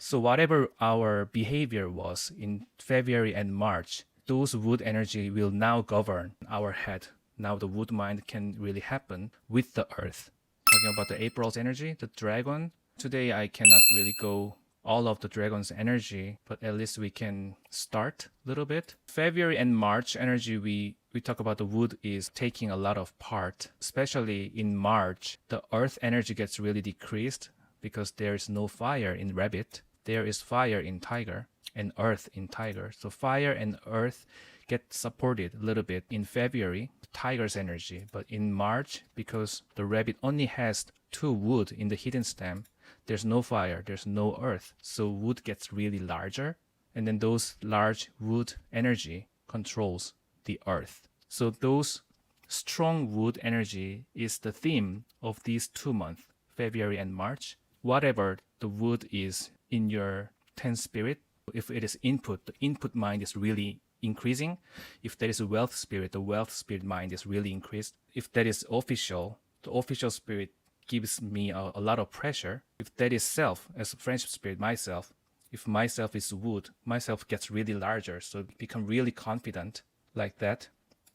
So whatever our behavior was in February and March, those wood energy will now govern our head. Now the wood mind can really happen with the earth. Talking about the April's energy, the dragon. Today I cannot really go all of the dragon's energy, but at least we can start a little bit. February and March energy, we talk about the wood is taking a lot of part. Especially in March, the earth energy gets really decreased because there is no fire in rabbit. There is fire in tiger and earth in tiger. So fire and earth get supported a little bit in February, tiger's energy. But in March, because the rabbit only has 2 wood in the hidden stem, there's no fire, there's no earth. So wood gets really larger. And then those large wood energy controls the earth. So those strong wood energy is the theme of these 2 months, February and March. Whatever the wood is in your 10 spirit, if it is input, the input mind is really increasing. If there is a wealth spirit, the wealth spirit mind is really increased. If that is official, the official spirit gives me a lot of pressure. If that is self, as a friendship spirit, myself, if myself is wood, myself gets really larger, so become really confident like that.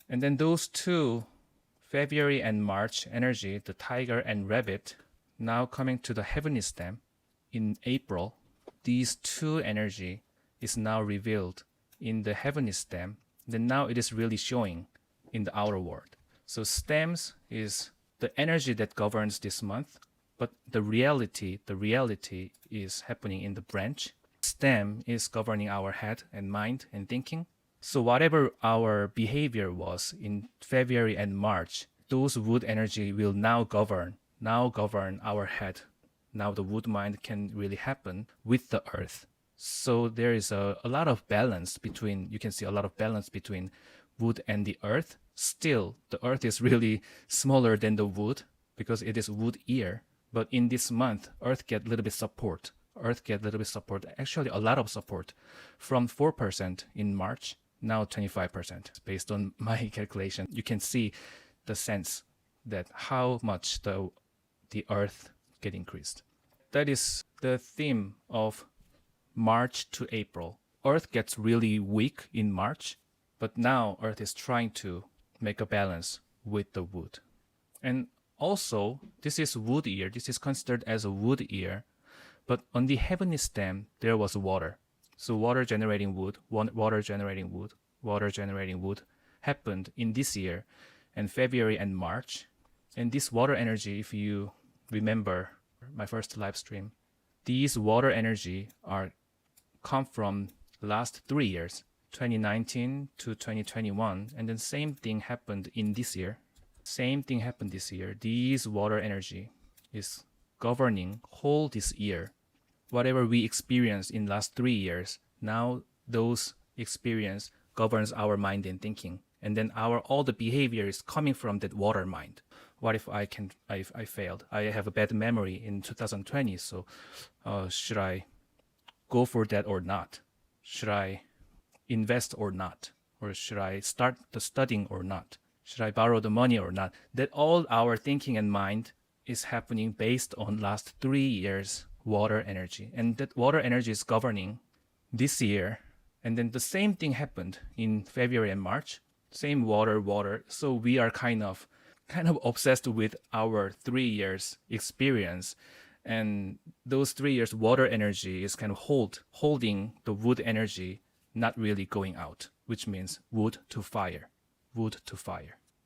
And then those 2, February and March energy, the tiger and rabbit, now coming to the heavenly stem in April, these 2 energy is now revealed in the heavenly stem. Then now it is really showing in the outer world. So stems is the energy that governs this month, but the reality is happening in the branch. Stem is governing our head and mind and thinking. So whatever our behavior was in February and March, those wood energy will now govern our head. Now the wood mind can really happen with the earth. So there is a lot of balance between, you can see a lot of balance between wood and the earth. Still, the earth is really smaller than the wood because it is wood year. But in this month, earth get a little bit support. Actually a lot of support, from 4% in March, now 25%. Based on my calculation, you can see the sense that how much the earth get increased. That is the theme of March to April. Earth gets really weak in March, but now earth is trying to make a balance with the wood. And also, this is wood year. This is considered as a wood year. But on the heavenly stem, there was water. So water generating wood happened in this year, and February and March. And this water energy, if you remember my first live stream, these water energy come from last 3 years, 2019 to 2021. And then same thing happened in this year. These water energy is governing whole this year. Whatever we experienced in last 3 years, now those experience governs our mind and thinking. And then all the behavior is coming from that water mind. What if I failed? I have a bad memory in 2020, so should I go for that or not? Should I invest or not? Or should I start the studying or not? Should I borrow the money or not? That all our thinking and mind is happening based on last 3 years water energy. And that water energy is governing this year. And then the same thing happened in February and March. Same water. So we are kind of obsessed with our 3 years experience. And those 3 years water energy is kind of holding the wood energy, not really going out, which means wood to fire.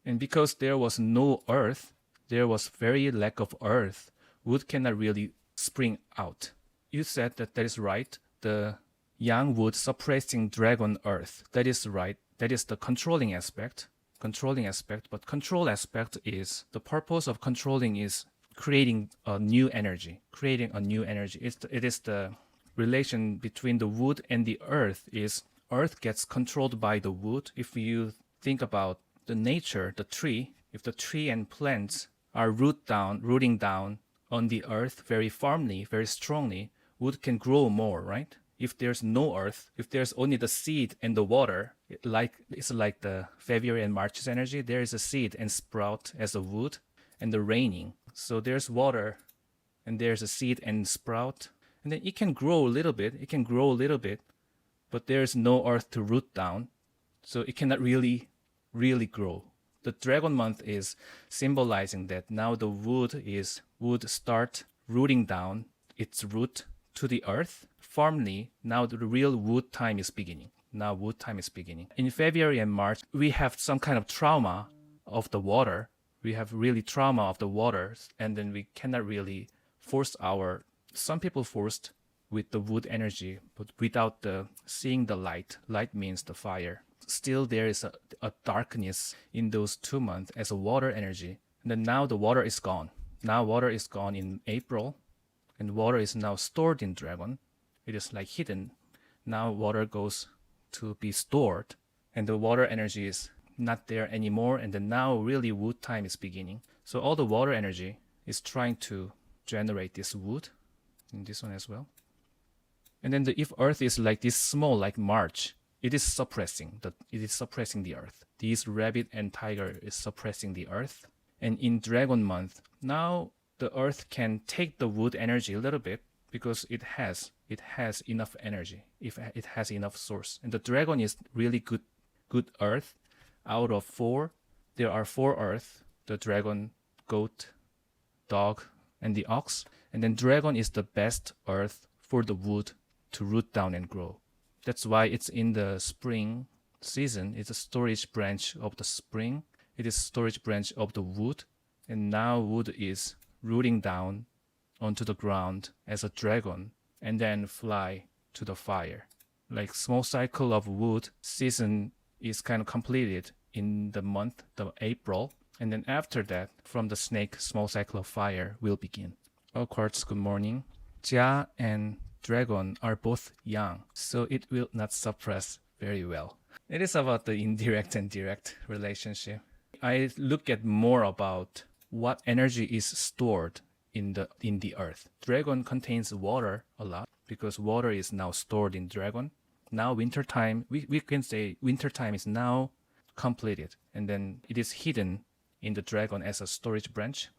And because there was no earth, there was very lack of earth, wood cannot really spring out. You said that is right. The young wood suppressing dragon earth. That is right. That is the controlling aspect. But control aspect is, the purpose of controlling is creating a new energy. It is the relation between the wood and the earth is earth gets controlled by the wood. If you think about the nature, the tree, if the tree and plants are rooting down on the earth very firmly, very strongly, wood can grow more, right? If there's no earth, if there's only the seed and the water, it's like the February and March's energy. There is a seed and sprout as a wood and the raining. So there's water and there's a seed and sprout. And then it can grow a little bit. It can grow a little bit, but there's no earth to root down. So it cannot really grow. The dragon month is symbolizing that now the would start rooting down its root to the earth firmly. Now the real wood time is beginning. Now wood time is beginning. In February and March, we have some kind of trauma of the water. We have really trauma of the water, and then we cannot really force some people forced with the wood energy, but without seeing the light. Light means the fire. Still there is a darkness in those 2 months as a water energy. And then now the water is gone. Now water is gone in April, and water is now stored in dragon. It is like hidden. Now water goes to be stored, and the water energy is not there anymore, and then now really wood time is beginning. So all the water energy is trying to generate this wood, in this one as well. And then if earth is like this small, like March, it is suppressing the earth. This rabbit and tiger is suppressing the earth. And in dragon month, now the earth can take the wood energy a little bit because it has enough energy, if it has enough source. And the dragon is really good earth. Out of 4, there are 4 earth: the dragon, goat, dog, and the ox. And then dragon is the best earth for the wood to root down and grow. That's why it's in the spring season. It's a storage branch of the spring. It is storage branch of the wood. And now wood is rooting down onto the ground as a dragon and then fly to the fire. Like small cycle of wood season is kind of completed in the month of April. And then after that, from the snake, small cycle of fire will begin. All quartz, good morning. Jia and dragon are both young, so it will not suppress very well. It is about the indirect and direct relationship. I look at more about what energy is stored in the earth. Dragon contains water a lot because water is now stored in dragon. Now winter time, we can say winter time is now completed, and then it is hidden in the dragon as a storage branch.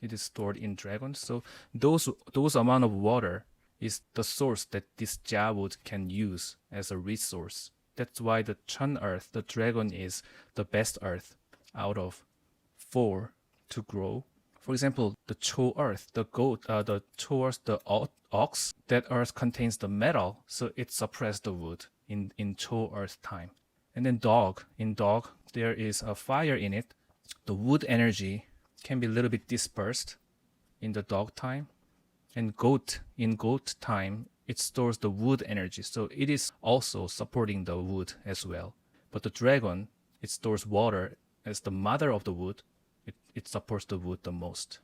It is stored in dragon. So those amount of water is the source that this Jia wood can use as a resource. That's why the Chun earth, the dragon, is the best earth out of 4 to grow. For example, the Cho earth, the goat, the Cho earth, the ox, that earth contains the metal, so it suppresses the wood in Cho earth time. And then dog, in dog, there is a fire in it. The wood energy can be a little bit dispersed in the dog time. And goat, in goat time, it stores the wood energy, so it is also supporting the wood as well. But the dragon, it stores water as the mother of the wood. It supports the wood the most.